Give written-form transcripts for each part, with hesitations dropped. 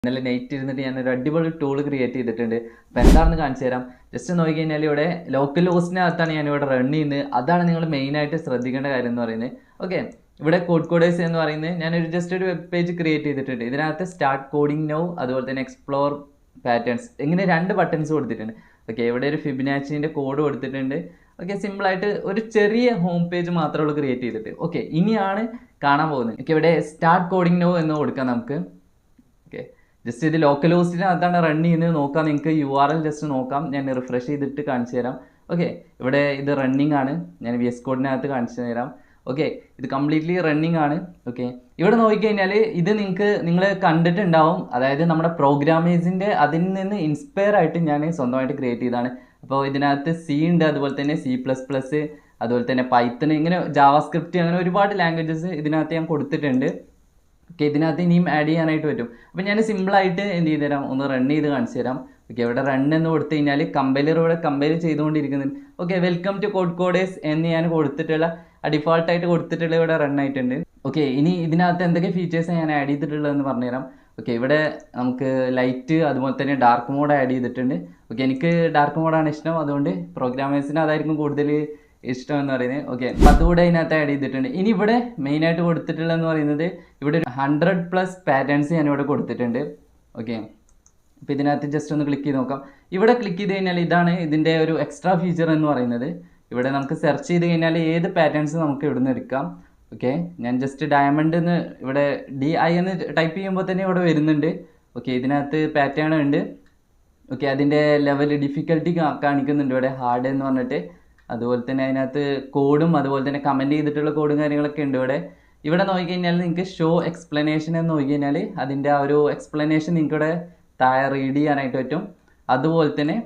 ഇന്നലെ നൈറ്റ് ഇരുന്നിട്ട് ഞാനൊരു അടിപൊളി ടൂൾ ക്രിയേറ്റ് ചെയ്തിട്ടുണ്ട്. അപ്പോൾ എന്താണെന്ന് കാണിച്ചു തരാം. ജസ്റ്റ് നോക്കി കഴിഞ്ഞാൽ ഇവിടെ ലോക്കൽ ഹോസ്റ്റിനകത്താണ് ഞാനിവിടെ റൺ ചെയ്യുന്നത്. അതാണ് നിങ്ങൾ മെയിനായിട്ട് ശ്രദ്ധിക്കേണ്ട കാര്യം എന്ന് പറയുന്നത്. ഓക്കെ, ഇവിടെ കോഡ് കോഡേഴ്സ് എന്ന് പറയുന്നത് ഞാനൊരു ജസ്റ്റ് ഒരു വെബ് പേജ് ക്രിയേറ്റ് ചെയ്തിട്ടുണ്ട്. ഇതിനകത്ത് സ്റ്റാർട്ട് കോഡിംഗ് നൗ, അതുപോലെ തന്നെ എക്സ്പ്ലോർ പാറ്റേൺസ്, ഇങ്ങനെ 2 ബട്ടൺസ് കൊടുത്തിട്ടുണ്ട്. ഓക്കെ, ഇവിടെ ഒരു ഫിബിനാച്ചിൻ്റെ കോഡ് കൊടുത്തിട്ടുണ്ട്. ഓക്കെ, സിമ്പിളായിട്ട് ഒരു ചെറിയ ഹോം പേജ് മാത്രമേ ഉള്ളൂ ക്രിയേറ്റ് ചെയ്തിട്ട്. ഓക്കെ, ഇനിയാണ് കാണാൻ പോകുന്നത്. ഓക്കെ, ഇവിടെ സ്റ്റാർട്ട് കോഡിംഗ് നൗ എന്ന് കൊടുക്കാം നമുക്ക്. ഓക്കെ, ജസ്റ്റ് ഇത് ലോക്കൽ ഹോസ്റ്റിനകത്താണ് റൺ ചെയ്യുന്നത്. നോക്കാം, നിങ്ങൾക്ക് URL ജസ്റ്റ് നോക്കാം. ഞാൻ റിഫ്രഷ് ചെയ്തിട്ട് കാണിച്ചു തരാം. ഓക്കെ, ഇവിടെ ഇത് റണ്ണിങ് ആണ്. ഞാൻ VS കോഡിനകത്ത് കാണിച്ചു തരാം. ഓക്കെ, ഇത് കംപ്ലീറ്റ്ലി റണ്ണിങ് ആണ്. ഓക്കെ, ഇവിടെ നോക്കിക്കഴിഞ്ഞാൽ ഇത് നിങ്ങൾ കണ്ടിട്ടുണ്ടാവും. അതായത് നമ്മുടെ പ്രോഗ്രാമേഴ്സിൻ്റെ അതിൽ നിന്ന് ഇൻസ്പയർ ആയിട്ട് ഞാൻ സ്വന്തമായിട്ട് ക്രിയേറ്റ് ചെയ്തതാണ്. അപ്പോൾ ഇതിനകത്ത് C ഉണ്ട്, അതുപോലെ തന്നെ C++, അതുപോലെ തന്നെ പൈത്തൺ, ഇങ്ങനെ ജാവാസ്ക്രിപ്റ്റ്, അങ്ങനെ ഒരുപാട് ലാംഗ്വേജസ് ഇതിനകത്ത് ഞാൻ കൊടുത്തിട്ടുണ്ട്. ഓക്കെ, ഇതിനകത്ത് ഇനിയും ആഡ് ചെയ്യാനായിട്ട് പറ്റും. അപ്പോൾ ഞാൻ സിമ്പിളായിട്ട് എന്ത് ചെയ്ത് തരാം, ഒന്ന് റൺ ചെയ്ത് കാണിച്ചു തരാം. ഓക്കെ, ഇവിടെ റൺ എന്ന് കൊടുത്തു കഴിഞ്ഞാൽ കമ്പൈലർ ഇവിടെ കമ്പൈൽ ചെയ്തുകൊണ്ടിരിക്കുന്നുണ്ട്. Okay, welcome to code coders എന്ന് ഞാൻ കൊടുത്തിട്ടുള്ള ഡിഫോൾട്ടായിട്ട് കൊടുത്തിട്ടുള്ള ഇവിടെ റൺ ആയിട്ടുണ്ട്. ഓക്കെ, ഇനി ഇതിനകത്ത് എന്തൊക്കെ ഫീച്ചേഴ്സ് ഞാൻ ആഡ് ചെയ്തിട്ടുള്ളതെന്ന് പറഞ്ഞുതരാം. ഓക്കെ, ഇവിടെ നമുക്ക് ലൈറ്റ്, അതുപോലെ തന്നെ ഡാർക്ക് മോഡ് ആഡ് ചെയ്തിട്ടുണ്ട്. ഓക്കെ, എനിക്ക് ഡാർക്ക് മോഡാണ് ഇഷ്ടം, അതുകൊണ്ട് പ്രോഗ്രാമേഴ്സിന് അതായിരിക്കും കൂടുതൽ ഇഷ്ടം എന്ന് പറയുന്നത്. ഓക്കെ, അതുകൂടെ ഇതിനകത്ത് ആഡ് ചെയ്തിട്ടുണ്ട്. ഇനി ഇവിടെ മെയിനായിട്ട് കൊടുത്തിട്ടുള്ളതെന്ന് പറയുന്നത് ഇവിടെ 100+ പാറ്റേൺസ് ഞാനിവിടെ കൊടുത്തിട്ടുണ്ട്. ഓക്കെ, അപ്പോൾ ഇതിനകത്ത് ജസ്റ്റ് ഒന്ന് ക്ലിക്ക് ചെയ്ത് നോക്കാം. ഇവിടെ ക്ലിക്ക് ചെയ്ത് കഴിഞ്ഞാൽ ഇതാണ് ഇതിൻ്റെ ഒരു എക്സ്ട്രാ ഫീച്ചർ എന്ന് പറയുന്നത്. ഇവിടെ നമുക്ക് സെർച്ച് ചെയ്ത് കഴിഞ്ഞാൽ ഏത് പാറ്റേൺസ് നമുക്ക് ഇവിടെ നിന്ന് എടുക്കാം. ഓക്കെ, ഞാൻ ജസ്റ്റ് ഡയമണ്ട് എന്ന് ഇവിടെ DI എന്ന് ടൈപ്പ് ചെയ്യുമ്പോൾ തന്നെ ഇവിടെ വരുന്നുണ്ട്. ഓക്കെ, ഇതിനകത്ത് പാറ്റേൺ ഉണ്ട്. ഓക്കെ, അതിൻ്റെ ലെവൽ ഡിഫിക്കൽട്ടി കാണിക്കുന്നുണ്ട് ഇവിടെ, ഹാർഡ് എന്ന് പറഞ്ഞിട്ട്. അതുപോലെ തന്നെ അതിനകത്ത് കോഡും, അതുപോലെ തന്നെ കമൻറ്റ് ചെയ്തിട്ടുള്ള കോഡും കാര്യങ്ങളൊക്കെ ഉണ്ട് ഇവിടെ. ഇവിടെ നോക്കിക്കഴിഞ്ഞാൽ നിങ്ങൾക്ക് ഷോ എക്സ്പ്ലനേഷൻ എന്ന് നോക്കിക്കഴിഞ്ഞാൽ അതിൻ്റെ ആ ഒരു എക്സ്പ്ലനേഷൻ നിങ്ങൾക്ക് ഇവിടെ താഴെ റീഡ് ചെയ്യാനായിട്ട് പറ്റും. അതുപോലെ തന്നെ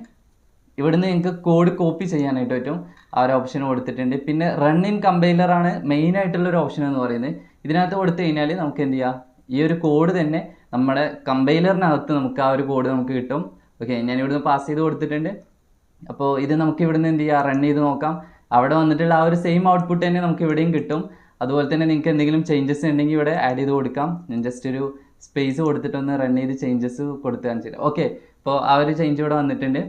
ഇവിടുന്ന് നിങ്ങൾക്ക് കോഡ് കോപ്പി ചെയ്യാനായിട്ട് പറ്റും. ആ ഒരു ഓപ്ഷൻ കൊടുത്തിട്ടുണ്ട്. പിന്നെ റൺ ഇൻ കമ്പൈലറാണ് മെയിൻ ആയിട്ടുള്ളൊരു ഓപ്ഷൻ എന്ന് പറയുന്നത്. ഇതിനകത്ത് കൊടുത്തു കഴിഞ്ഞാൽ നമുക്ക് എന്ത് ചെയ്യാം, ഈ ഒരു കോഡ് തന്നെ നമ്മുടെ കമ്പൈലറിനകത്ത് നമുക്ക് ആ ഒരു കോഡ് നമുക്ക് കിട്ടും. ഓക്കെ, ഞാൻ ഇവിടുന്ന് പാസ് ചെയ്ത് കൊടുത്തിട്ടുണ്ട്. അപ്പോൾ ഇത് നമുക്ക് ഇവിടുന്ന് എന്ത് ചെയ്യാം, റൺ ചെയ്ത് നോക്കാം. അവിടെ വന്നിട്ടുള്ള ആ ഒരു സെയിം ഔട്ട്പുട്ട് തന്നെ നമുക്ക് ഇവിടെയും കിട്ടും. അതുപോലെ തന്നെ നിങ്ങൾക്ക് എന്തെങ്കിലും ചേഞ്ചസ് ഉണ്ടെങ്കിൽ ഇവിടെ ആഡ് ചെയ്ത് കൊടുക്കാം. ഞാൻ ജസ്റ്റ് ഒരു സ്പേസ് കൊടുത്തിട്ടൊന്ന് റൺ ചെയ്ത് ചേഞ്ചസ് കൊടുത്ത് കാണിച്ചു തരാം. ഓക്കെ, ഇപ്പോൾ ആ ഒരു ചേഞ്ച് ഇവിടെ വന്നിട്ടുണ്ട്.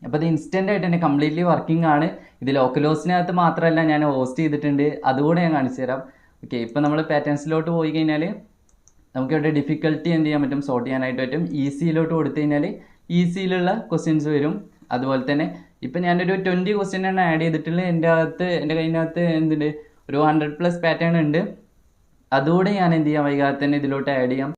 അപ്പോൾ ഇത് ഇൻസ്റ്റൻ്റ് ആയിട്ട് തന്നെ കംപ്ലീറ്റ്ലി വർക്കിംഗ് ആണ്. ഇത് ലോക്കൽ ഹോസ്റ്റിനകത്ത് മാത്രമല്ല, ഞാൻ ഹോസ്റ്റ് ചെയ്തിട്ടുണ്ട്, അതുകൂടെ ഞാൻ കാണിച്ചു തരാം. ഓക്കെ, ഇപ്പോൾ നമ്മൾ പാറ്റേൺസിലോട്ട് പോയി കഴിഞ്ഞാൽ നമുക്കിവിടെ ഡിഫിക്കൽട്ടി എന്ത് ചെയ്യാൻ പറ്റും, സോർട്ട് ചെയ്യാനായിട്ട് പറ്റും. ഈസിയിലോട്ട് കൊടുത്തു കഴിഞ്ഞാൽ ഈസിയിലുള്ള ക്വസ്റ്റ്യൻസ് വരും. അതുപോലെ തന്നെ ഇപ്പം ഞാനൊരു 20 ക്വസ്റ്റ്യനാണ് ആഡ് ചെയ്തിട്ടുള്ളത്. എൻ്റെ കയ്യിനകത്ത് എന്തുണ്ട്, ഒരു 100+ പാറ്റേൺ ഉണ്ട്. അതുകൂടെ ഞാൻ എന്ത് ചെയ്യാം, വൈകാതെ തന്നെ ഇതിലോട്ട് ആഡ് ചെയ്യാം.